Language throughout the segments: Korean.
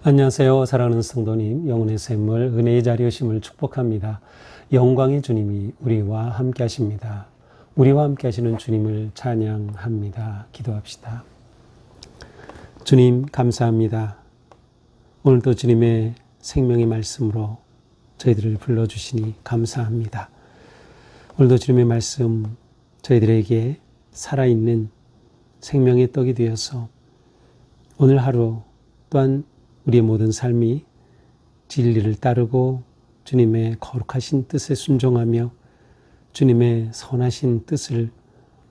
안녕하세요. 사랑하는 성도님, 영혼의 샘물, 은혜의 자리이심을 축복합니다. 영광의 주님이 우리와 함께 하십니다. 우리와 함께 하시는 주님을 찬양합니다. 기도합시다. 주님 감사합니다. 오늘도 주님의 생명의 말씀으로 저희들을 불러주시니 감사합니다. 오늘도 주님의 말씀 저희들에게 살아있는 생명의 떡이 되어서 오늘 하루 또한 우리의 모든 삶이 진리를 따르고 주님의 거룩하신 뜻에 순종하며 주님의 선하신 뜻을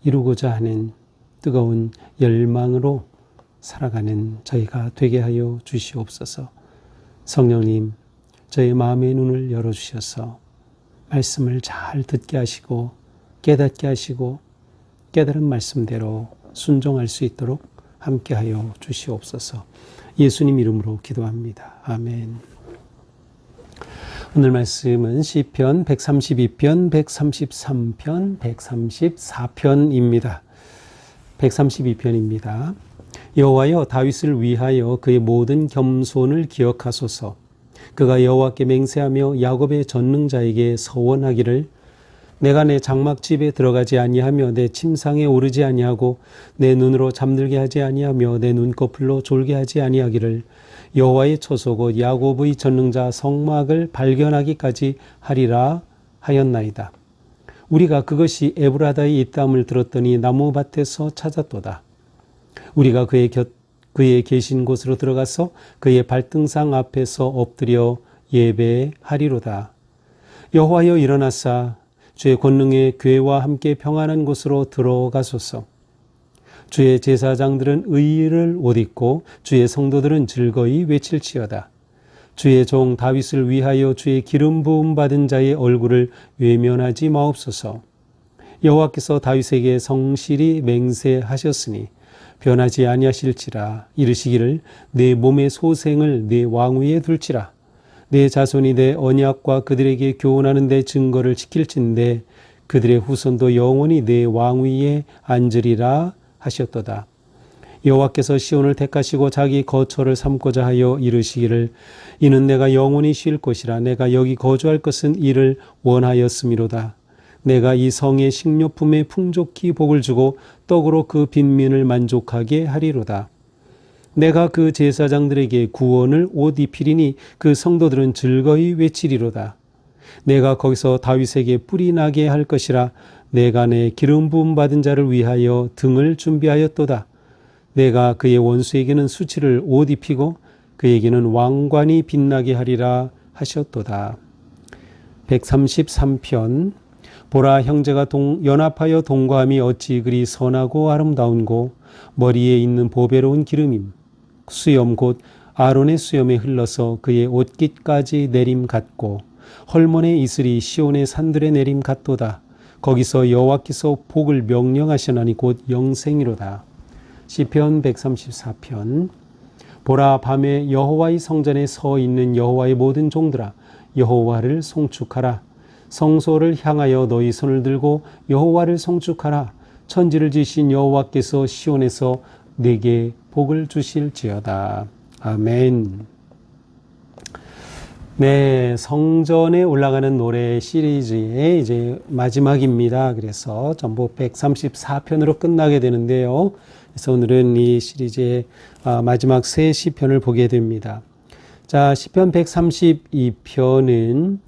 이루고자 하는 뜨거운 열망으로 살아가는 저희가 되게 하여 주시옵소서. 성령님, 저희 마음의 눈을 열어주셔서 말씀을 잘 듣게 하시고 깨닫게 하시고 깨달은 말씀대로 순종할 수 있도록 함께하여 주시옵소서. 예수님 이름으로 기도합니다. 아멘. 오늘 말씀은 시편 132편, 133편, 134편입니다. 132편입니다. 여호와여, 다윗을 위하여 그의 모든 겸손을 기억하소서. 그가 여호와께 맹세하며 야곱의 전능자에게 서원하기를, 내가 내 장막집에 들어가지 아니하며 내 침상에 오르지 아니하고 내 눈으로 잠들게 하지 아니하며 내 눈꺼풀로 졸게 하지 아니하기를 여호와의 처소 곧 야곱의 전능자 성막을 발견하기까지 하리라 하였나이다. 우리가 그것이 에브라다에 있다함을 들었더니 나무밭에서 찾았도다. 우리가 그의 계신 곳으로 들어가서 그의 발등상 앞에서 엎드려 예배하리로다. 여호와여, 일어나사 주의 권능의 궤와 함께 평안한 곳으로 들어가소서. 주의 제사장들은 의를 옷 입고 주의 성도들은 즐거이 외칠지어다. 주의 종 다윗을 위하여 주의 기름 부음 받은 자의 얼굴을 외면하지 마옵소서. 여호와께서 다윗에게 성실히 맹세하셨으니 변하지 아니하실지라. 이르시기를, 내 몸의 소생을 내 왕위에 둘지라. 내 자손이 내 언약과 그들에게 교훈하는 데 증거를 지킬진대 그들의 후손도 영원히 내 왕위에 앉으리라 하셨도다. 여호와께서 시온을 택하시고 자기 거처를 삼고자 하여 이르시기를, 이는 내가 영원히 쉴 곳이라. 내가 여기 거주할 것은 이를 원하였음이로다. 내가 이 성의 식료품에 풍족히 복을 주고 떡으로 그 빈민을 만족하게 하리로다. 내가 그 제사장들에게 구원을 옷 입히리니 그 성도들은 즐거이 외치리로다. 내가 거기서 다윗에게 뿔이 나게 할 것이라. 내가 내 기름 부음 받은 자를 위하여 등을 준비하였도다. 내가 그의 원수에게는 수치를 옷 입히고 그에게는 왕관이 빛나게 하리라 하셨도다. 133편. 보라, 형제가 연합하여 동거함이 어찌 그리 선하고 아름다운고, 머리에 있는 보배로운 기름임. 수염 곧 아론의 수염에 흘러서 그의 옷깃까지 내림 같고, 헐몬의 이슬이 시온의 산들에 내림 같도다. 거기서 여호와께서 복을 명령하시나니 곧 영생이로다. 시편 134편. 보라, 밤에 여호와의 성전에 서 있는 여호와의 모든 종들아, 여호와를 송축하라. 성소를 향하여 너희 손을 들고 여호와를 송축하라. 천지를 지신 여호와께서 시온에서 내게 복을 주실지어다. 아멘. 네, 성전에 올라가는 노래 시리즈의 이제 마지막입니다. 그래서 전부 134편으로 끝나게 되는데요. 그래서 오늘은 이 시리즈의 마지막 세 시편을 보게 됩니다. 자, 시편 132편은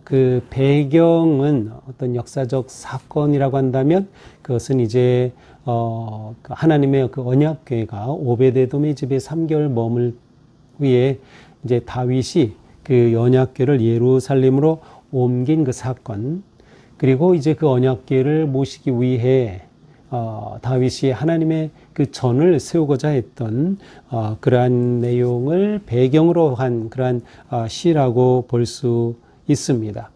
그 배경은 어떤 역사적 사건이라고 한다면 그것은 이제 하나님의 그 언약궤가 오베데돔의 집에 3개월 머물 후에 이제 다윗이 그 언약궤를 예루살렘으로 옮긴 그 사건, 그리고 이제 그 언약궤를 모시기 위해 다윗이 하나님의 그 전을 세우고자 했던 그러한 내용을 배경으로 한 그러한 시라고 볼 수 있습니다.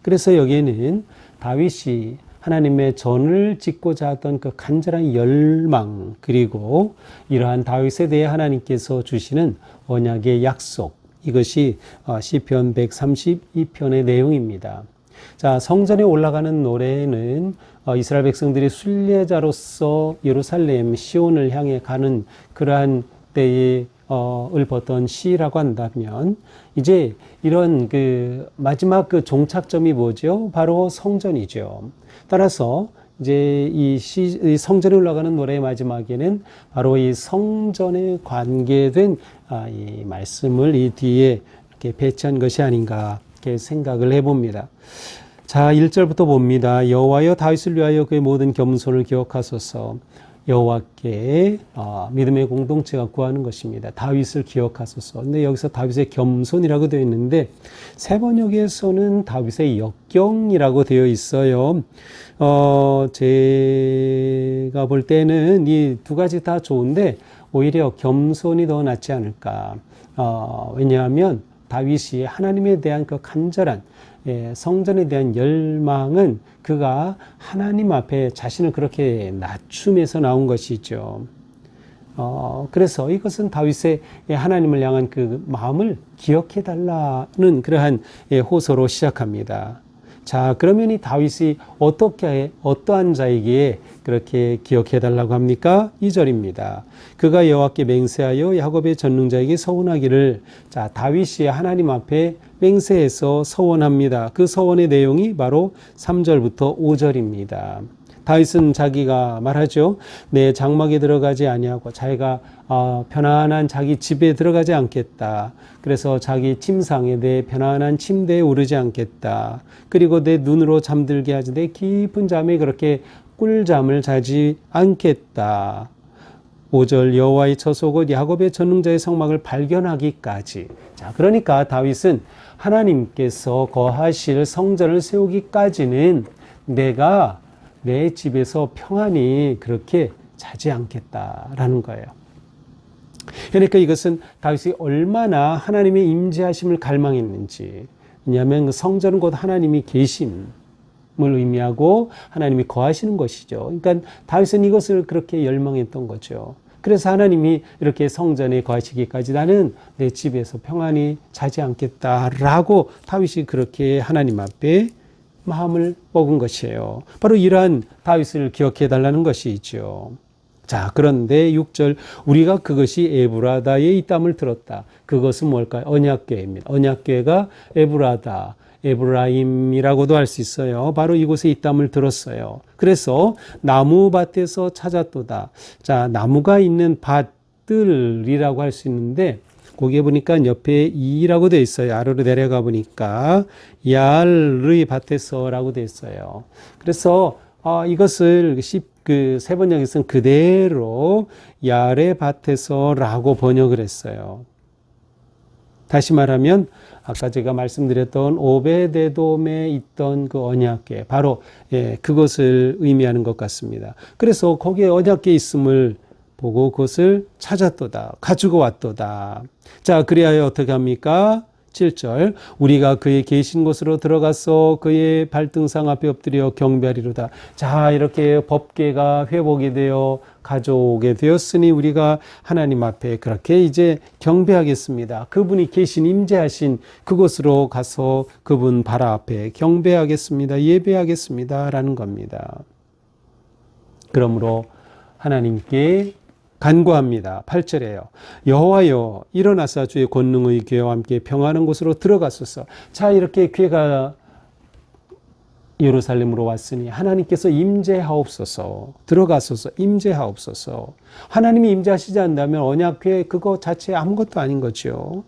그래서 여기에는 다윗이 하나님의 전을 짓고자 했던 그 간절한 열망, 그리고 이러한 다윗에 대해 하나님께서 주시는 언약의 약속, 이것이 시편 132편의 내용입니다. 자, 성전에 올라가는 노래는 이스라엘 백성들이 순례자로서 예루살렘 시온을 향해 가는 그러한 때에 읊었던 시라고 한다면, 이제 이런 그 마지막 그 종착점이 뭐죠? 바로 성전이죠. 따라서 이제 이 성전에 올라가는 노래의 마지막에는 바로 이 성전에 관계된 이 말씀을 이 뒤에 이렇게 배치한 것이 아닌가 이렇게 생각을 해봅니다. 자, 1절부터 봅니다. 여호와여 다윗을 위하여 그의 모든 겸손을 기억하소서. 여호와께 믿음의 공동체가 구하는 것입니다. 다윗을 기억하소서. 근데 여기서 다윗의 겸손이라고 되어 있는데 세 번역에서는 다윗의 역경이라고 되어 있어요. 제가 볼 때는 이 두 가지 다 좋은데 오히려 겸손이 더 낫지 않을까. 왜냐하면 다윗이 하나님에 대한 그 간절한 성전에 대한 열망은 그가 하나님 앞에 자신을 그렇게 낮춤에서 나온 것이죠. 그래서 이것은 다윗의 하나님을 향한 그 마음을 기억해 달라는 그러한 호소로 시작합니다. 자, 그러면 이 다윗이 어떠한 자에게 그렇게 기억해 달라고 합니까? 2절입니다. 그가 여호와께 맹세하여 야곱의 전능자에게 서원하기를. 자, 다윗이 하나님 앞에 맹세해서 서원합니다. 그 서원의 내용이 바로 3절부터 5절입니다. 다윗은 자기가 말하죠. 내 장막에 들어가지 아니하고 자기가 편안한 자기 집에 들어가지 않겠다. 그래서 자기 침상에 내 편안한 침대에 오르지 않겠다. 그리고 내 눈으로 잠들게 하지 내 깊은 잠에 그렇게 꿀잠을 자지 않겠다. 5절 여호와의 처소곧 야곱의 전능자의 성막을 발견하기까지. 자, 그러니까 다윗은 하나님께서 거하실 성전을 세우기까지는 내가 내 집에서 평안히 그렇게 자지 않겠다라는 거예요. 그러니까 이것은 다윗이 얼마나 하나님의 임재하심을 갈망했는지. 왜냐하면 성전은 곧 하나님이 계심을 의미하고 하나님이 거하시는 것이죠. 그러니까 다윗은 이것을 그렇게 열망했던 거죠. 그래서 하나님이 이렇게 성전에 거하시기까지 나는 내 집에서 평안히 자지 않겠다라고 다윗이 그렇게 하나님 앞에 마음을 먹은 것이에요. 바로 이러한 다윗을 기억해 달라는 것이죠. 자, 그런데 6절 우리가 그것이 에브라다의 이 땀을 들었다. 그것은 뭘까요? 언약궤입니다. 언약궤가 에브라다, 에브라임이라고도 할 수 있어요. 바로 이곳에 이 땀을 들었어요. 그래서 나무밭에서 찾았도다. 자, 나무가 있는 밭들이라고 할 수 있는데 거기에 보니까 옆에 이라고 되어 있어요. 아래로 내려가 보니까 야알의 밭에서라고 되어 있어요. 그래서 이것을 그 세 번역에서는 그대로 야알의 밭에서라고 번역을 했어요. 다시 말하면 아까 제가 말씀드렸던 오베데돔에 있던 그 언약궤 바로 그것을 의미하는 것 같습니다. 그래서 거기에 언약궤 있음을 보고 그것을 찾았도다. 가지고 왔도다. 자, 그리하여 어떻게 합니까? 7절 우리가 그의 계신 곳으로 들어가서 그의 발등상 앞에 엎드려 경배하리로다. 자, 이렇게 법궤가 회복이 되어 가져오게 되었으니 우리가 하나님 앞에 그렇게 이제 경배하겠습니다. 그분이 계신 임재하신 그곳으로 가서 그분 발 앞에 경배하겠습니다. 예배하겠습니다. 라는 겁니다. 그러므로 하나님께 간구합니다. 8절에요. 여호와여 일어나사 주의 권능의 궤와 함께 평안한 곳으로 들어가소서. 자, 이렇게 궤가 예루살렘으로 왔으니 하나님께서 임재하옵소서. 들어가소서. 임재하옵소서. 하나님이 임재하시지 않는다면 언약궤 그거 자체 아무것도 아닌 거죠.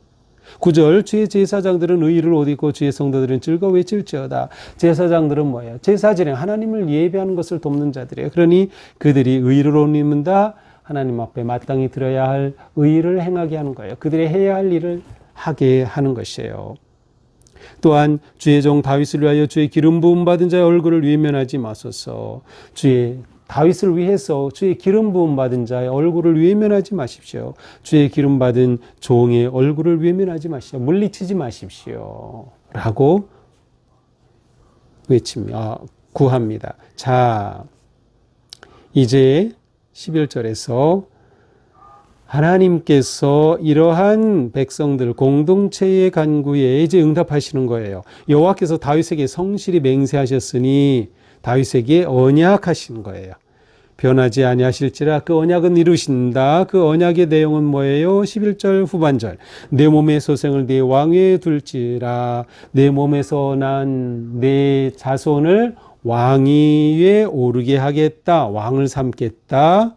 9절 주의 제사장들은 의를 옷 입고 주의 성도들은 즐거워 외칠지어다. 제사장들은 뭐예요? 제사진행 하나님을 예배하는 것을 돕는 자들이에요. 그러니 그들이 의를 옷 입는다. 하나님 앞에 마땅히 들어야 할 의를 행하게 하는 거예요. 그들이 해야 할 일을 하게 하는 것이에요. 또한 주의 종 다윗을 위하여 주의 기름 부음 받은 자의 얼굴을 외면하지 마소서. 주의 다윗을 위해서 주의 기름 부음 받은 자의 얼굴을 외면하지 마십시오. 주의 기름 받은 종의 얼굴을 외면하지 마십시오. 물리치지 마십시오. 라고 구합니다. 자, 이제 11절에서 하나님께서 이러한 백성들 공동체의 간구에 이제 응답하시는 거예요. 여호와께서 다윗에게 성실히 맹세하셨으니 다윗에게 언약하신 거예요. 변하지 아니하실지라 그 언약은 이루신다. 그 언약의 내용은 뭐예요? 11절 후반절. 내 몸의 소생을 네 왕위에 둘지라. 내 몸에서 난 내 자손을 왕위에 오르게 하겠다. 왕을 삼겠다.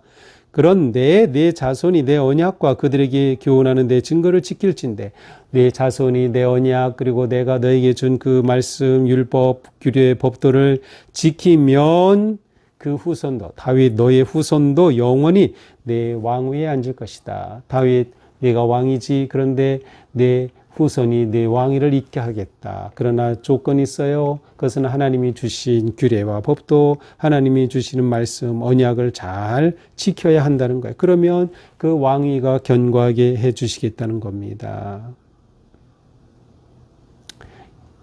그런데 내 자손이 내 언약과 그들에게 교훈하는 내 증거를 지킬진대. 내 자손이 내 언약 그리고 내가 너에게 준 그 말씀 율법 규례 법도를 지키면 그 후손도 다윗 너의 후손도 영원히 내 왕위에 앉을 것이다. 다윗 네가 왕이지. 그런데 내 후손이 내 왕위를 잇게 하겠다. 그러나 조건이 있어요. 그것은 하나님이 주신 규례와 법도 하나님이 주시는 말씀 언약을 잘 지켜야 한다는 거예요. 그러면 그 왕위가 견고하게 해 주시겠다는 겁니다.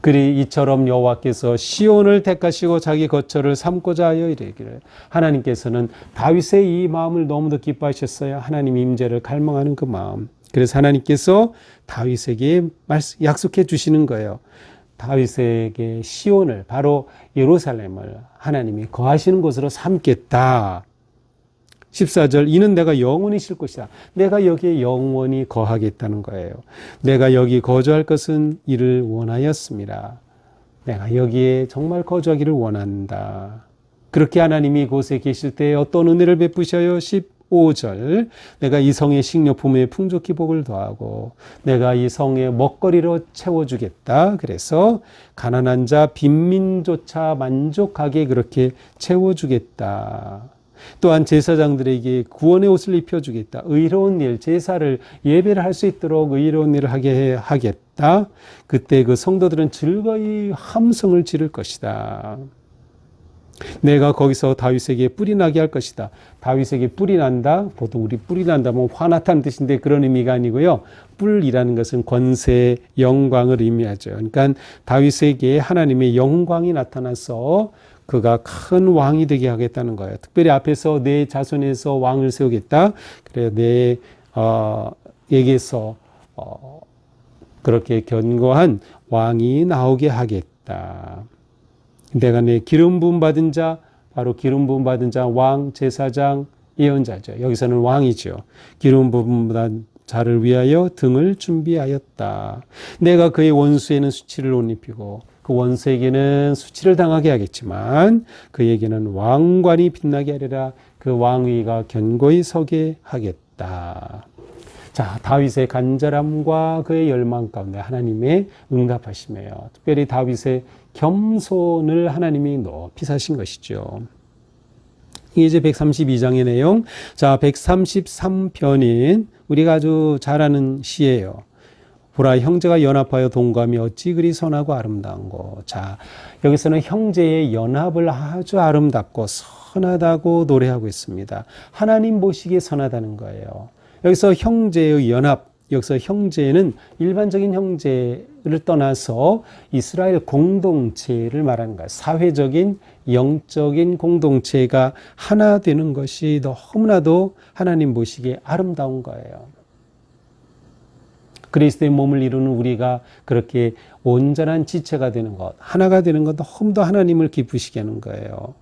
그리 이처럼 여호와께서 시온을 택하시고 자기 거처를 삼고자 하여 이르기를. 하나님께서는 다윗의 이 마음을 너무도 기뻐하셨어요. 하나님 임재를 갈망하는 그 마음. 그래서 하나님께서 다윗에게 약속해 주시는 거예요. 다윗에게 시온을 바로 예루살렘을 하나님이 거하시는 곳으로 삼겠다. 14절 이는 내가 영원히 쉴 곳이다. 내가 여기에 영원히 거하겠다는 거예요. 내가 여기 거주할 것은 이를 원하였습니다. 내가 여기에 정말 거주하기를 원한다. 그렇게 하나님이 이곳에 계실 때 어떤 은혜를 베푸셔요? 15절 내가 이 성의 식료품에 풍족히 복을 더하고 내가 이 성의 먹거리로 채워주겠다. 그래서 가난한 자 빈민조차 만족하게 그렇게 채워주겠다. 또한 제사장들에게 구원의 옷을 입혀주겠다. 의로운 일, 제사를 예배를 할 수 있도록 의로운 일을 하게 하겠다. 그때 그 성도들은 즐거이 함성을 지를 것이다. 내가 거기서 다윗에게 뿔이 나게 할 것이다. 다윗에게 뿔이 난다. 보통 우리 뿔이 난다면 화났다는 뜻인데 그런 의미가 아니고요. 뿔이라는 것은 권세, 영광을 의미하죠. 그러니까 다윗에게 하나님의 영광이 나타나서 그가 큰 왕이 되게 하겠다는 거예요. 특별히 앞에서 내 자손에서 왕을 세우겠다. 그래 내에게서 그렇게 견고한 왕이 나오게 하겠다. 내가 내 기름 부음 받은 자, 바로 기름 부음 받은 자, 왕, 제사장, 예언자죠. 여기서는 왕이죠. 기름 부음 받은 자를 위하여 등을 준비하였다. 내가 그의 원수에는 수치를 못 입히고 그 원수에게는 수치를 당하게 하겠지만 그에게는 왕관이 빛나게 하리라. 그 왕위가 견고히 서게 하겠다. 자, 다윗의 간절함과 그의 열망 가운데 하나님의 응답하시며요. 특별히 다윗의 겸손을 하나님이 높이 사신 것이죠. 이게 이제 132장의 내용. 자, 133편인 우리가 아주 잘 아는 시예요. 보라 형제가 연합하여 동감이 어찌 그리 선하고 아름다운고. 자, 여기서는 형제의 연합을 아주 아름답고 선하다고 노래하고 있습니다. 하나님 보시기에 선하다는 거예요. 여기서 형제의 연합, 여기서 형제는 일반적인 형제를 떠나서 이스라엘 공동체를 말하는 거예요. 사회적인 영적인 공동체가 하나 되는 것이 너무나도 하나님 보시기에 아름다운 거예요. 그리스도의 몸을 이루는 우리가 그렇게 온전한 지체가 되는 것, 하나가 되는 것 너무도 하나님을 기쁘시게 하는 거예요.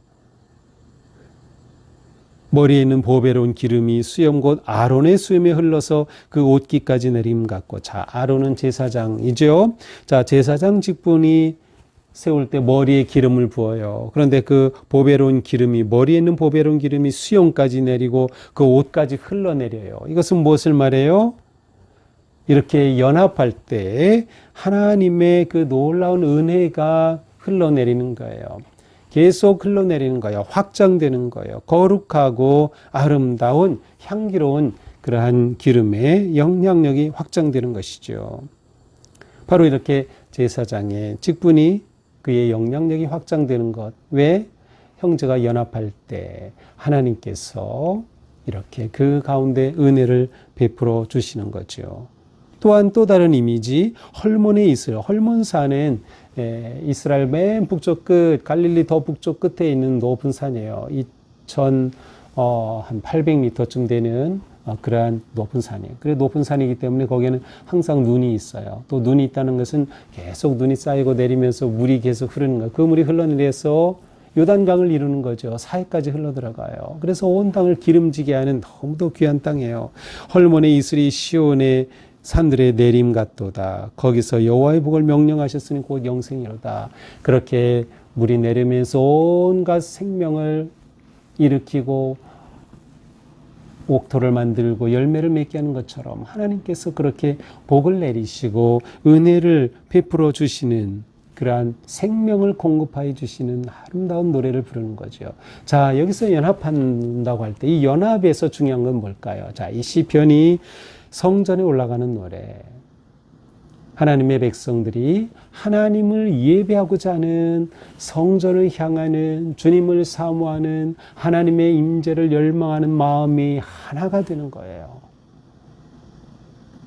머리에 있는 보배로운 기름이 수염 곧 아론의 수염에 흘러서 그 옷깃까지 내림 같고. 자, 아론은 제사장이죠. 자, 제사장 직분이 세울 때 머리에 기름을 부어요. 그런데 그 보배로운 기름이, 머리에 있는 보배로운 기름이 수염까지 내리고 그 옷까지 흘러내려요. 이것은 무엇을 말해요? 이렇게 연합할 때 하나님의 그 놀라운 은혜가 흘러내리는 거예요. 계속 흘러내리는 거예요. 확장되는 거예요. 거룩하고 아름다운 향기로운 그러한 기름의 영향력이 확장되는 것이죠. 바로 이렇게 제사장의 직분이 그의 영향력이 확장되는 것. 왜? 형제가 연합할 때 하나님께서 이렇게 그 가운데 은혜를 베풀어 주시는 거죠. 또한 또 다른 이미지, 헐몬에 있어요. 헐몬산은 이스라엘 맨 북쪽 끝, 갈릴리 더 북쪽 끝에 있는 높은 산이에요. 한 800m쯤 되는 그러한 높은 산이에요. 그래 높은 산이기 때문에 거기에는 항상 눈이 있어요. 또 눈이 있다는 것은 계속 눈이 쌓이고 내리면서 물이 계속 흐르는 거예요. 그 물이 흘러내려서 요단강을 이루는 거죠. 사해까지 흘러들어가요. 그래서 온 땅을 기름지게 하는 너무도 귀한 땅이에요. 헐몬의 이슬이 시온의 산들의 내림 같도다. 거기서 여호와의 복을 명령하셨으니 곧 영생이로다. 그렇게 물이 내리면서 온갖 생명을 일으키고 옥토를 만들고 열매를 맺게 하는 것처럼 하나님께서 그렇게 복을 내리시고 은혜를 베풀어 주시는 그러한 생명을 공급하여 주시는 아름다운 노래를 부르는 거죠. 자, 여기서 연합한다고 할 때 이 연합에서 중요한 건 뭘까요? 자, 이 시편이 성전에 올라가는 노래. 하나님의 백성들이 하나님을 예배하고자 하는 성전을 향하는 주님을 사모하는 하나님의 임재를 열망하는 마음이 하나가 되는 거예요.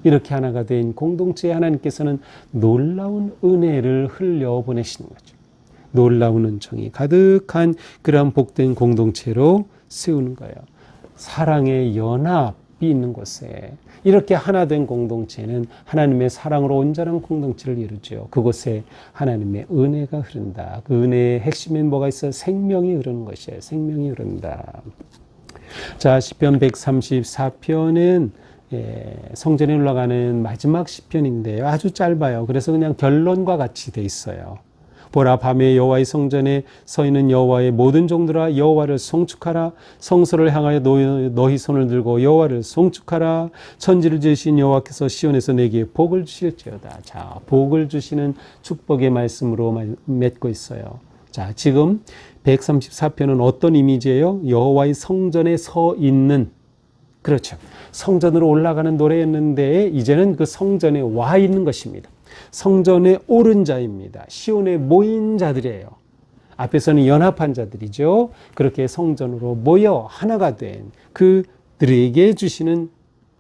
이렇게 하나가 된 공동체에 하나님께서는 놀라운 은혜를 흘려보내시는 거죠. 놀라운 은총이 가득한 그러한 복된 공동체로 세우는 거예요. 사랑의 연합이 있는 곳에 이렇게 하나 된 공동체는 하나님의 사랑으로 온전한 공동체를 이루죠. 그곳에 하나님의 은혜가 흐른다. 그 은혜의 핵심엔 뭐가 있어요? 생명이 흐르는 것이에요. 생명이 흐른다. 자, 시편 134편은 성전에 올라가는 마지막 시편인데요. 아주 짧아요. 그래서 그냥 결론과 같이 돼 있어요. 보라, 밤에 여호와의 성전에 서 있는 여호와의 모든 종들아, 여호와를 송축하라. 성소를 향하여 너희 손을 들고 여호와를 송축하라. 천지를 지으신 여호와께서 시온에서 내게 복을 주실지어다. 자, 복을 주시는 축복의 말씀으로 맺고 있어요. 자, 지금 134편은 어떤 이미지예요? 여호와의 성전에 서 있는, 그렇죠. 성전으로 올라가는 노래였는데 이제는 그 성전에 와 있는 것입니다. 성전에 오른 자입니다. 시온에 모인 자들이에요. 앞에서는 연합한 자들이죠. 그렇게 성전으로 모여 하나가 된 그들에게 주시는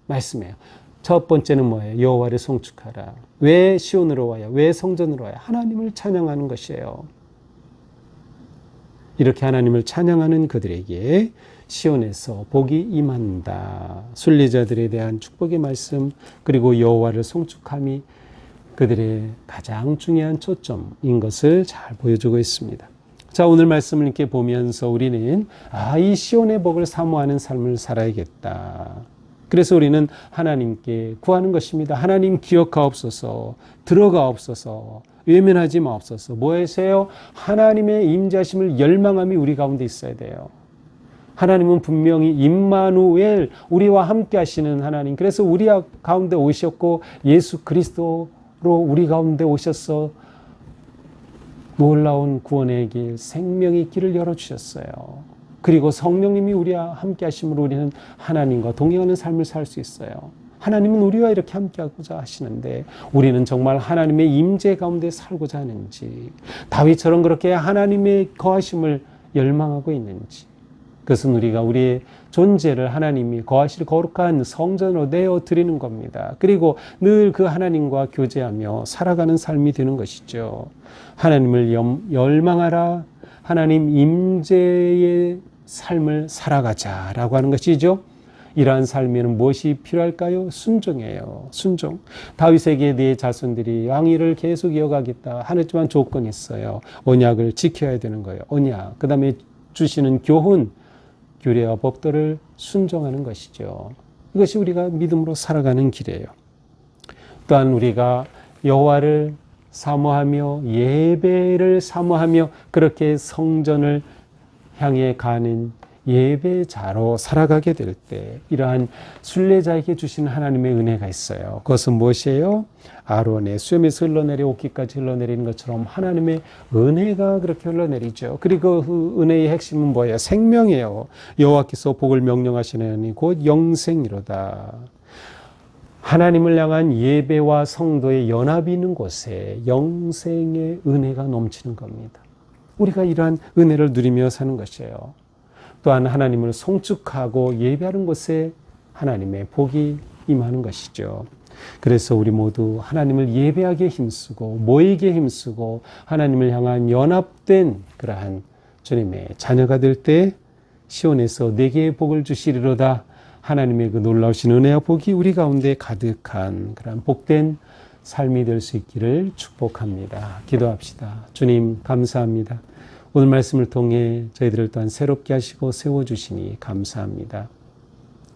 말씀이에요. 첫 번째는 뭐예요? 여호와를 송축하라. 왜 시온으로 와요? 왜 성전으로 와요? 하나님을 찬양하는 것이에요. 이렇게 하나님을 찬양하는 그들에게 시온에서 복이 임한다. 순례자들에 대한 축복의 말씀, 그리고 여호와를 송축함이 그들의 가장 중요한 초점인 것을 잘 보여주고 있습니다. 자, 오늘 말씀을 이렇게 보면서 우리는 이 시온의 복을 사모하는 삶을 살아야겠다. 그래서 우리는 하나님께 구하는 것입니다. 하나님 기억하옵소서, 들어가옵소서, 외면하지 마옵소서. 뭐하세요? 하나님의 임재하심을 열망함이 우리 가운데 있어야 돼요. 하나님은 분명히 임마누엘, 우리와 함께 하시는 하나님. 그래서 우리 가운데 오셨고 예수 그리스도로 우리 가운데 오셔서 놀라운 구원의 길, 생명의 길을 열어주셨어요. 그리고 성령님이 우리와 함께 하심으로 우리는 하나님과 동행하는 삶을 살 수 있어요. 하나님은 우리와 이렇게 함께하고자 하시는데 우리는 정말 하나님의 임재 가운데 살고자 하는지, 다윗처럼 그렇게 하나님의 거하심을 열망하고 있는지, 그것은 우리가 우리의 존재를 하나님이 거하실 거룩한 성전으로 내어드리는 겁니다. 그리고 늘 그 하나님과 교제하며 살아가는 삶이 되는 것이죠. 하나님을 열망하라. 하나님 임재의 삶을 살아가자라고 하는 것이죠. 이러한 삶에는 무엇이 필요할까요? 순종이에요. 순종. 다윗에게 네 자손들이 왕위를 계속 이어가겠다 하지만 조건이 있어요. 언약을 지켜야 되는 거예요. 언약. 그 다음에 주시는 교훈, 규례와 법도를 순종하는 것이죠. 이것이 우리가 믿음으로 살아가는 길이에요. 또한 우리가 여호와를 사모하며 예배를 사모하며 그렇게 성전을 향해 가는 예배자로 살아가게 될 때 이러한 순례자에게 주시는 하나님의 은혜가 있어요. 그것은 무엇이에요? 아론의 수염에서 흘러내려 옷깃까지 흘러내리는 것처럼 하나님의 은혜가 그렇게 흘러내리죠. 그리고 그 은혜의 핵심은 뭐예요? 생명이에요. 여호와께서 복을 명령하시는 곧 영생이로다. 하나님을 향한 예배와 성도의 연합이 있는 곳에 영생의 은혜가 넘치는 겁니다. 우리가 이러한 은혜를 누리며 사는 것이에요. 또한 하나님을 송축하고 예배하는 곳에 하나님의 복이 임하는 것이죠. 그래서 우리 모두 하나님을 예배하기에 힘쓰고 모이기에 힘쓰고 하나님을 향한 연합된 그러한 주님의 자녀가 될 때 시온에서 내게 복을 주시리로다. 하나님의 그 놀라우신 은혜와 복이 우리 가운데 가득한 그런 복된 삶이 될 수 있기를 축복합니다. 기도합시다. 주님 감사합니다. 오늘 말씀을 통해 저희들을 또한 새롭게 하시고 세워주시니 감사합니다.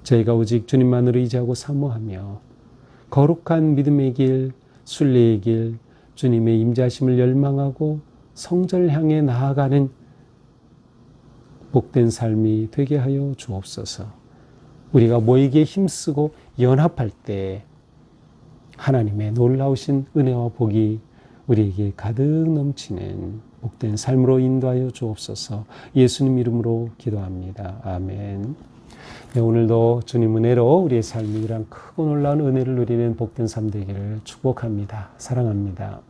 저희가 오직 주님만을 의지하고 사모하며 거룩한 믿음의 길, 순례의 길, 주님의 임재하심을 열망하고 성전을 향해 나아가는 복된 삶이 되게 하여 주옵소서. 우리가 모이기에 힘쓰고 연합할 때 하나님의 놀라우신 은혜와 복이 우리에게 가득 넘치는 복된 삶으로 인도하여 주옵소서. 예수님 이름으로 기도합니다. 아멘. 네, 오늘도 주님 은혜로 우리의 삶이 이런 크고 놀라운 은혜를 누리는 복된 삶 되기를 축복합니다. 사랑합니다.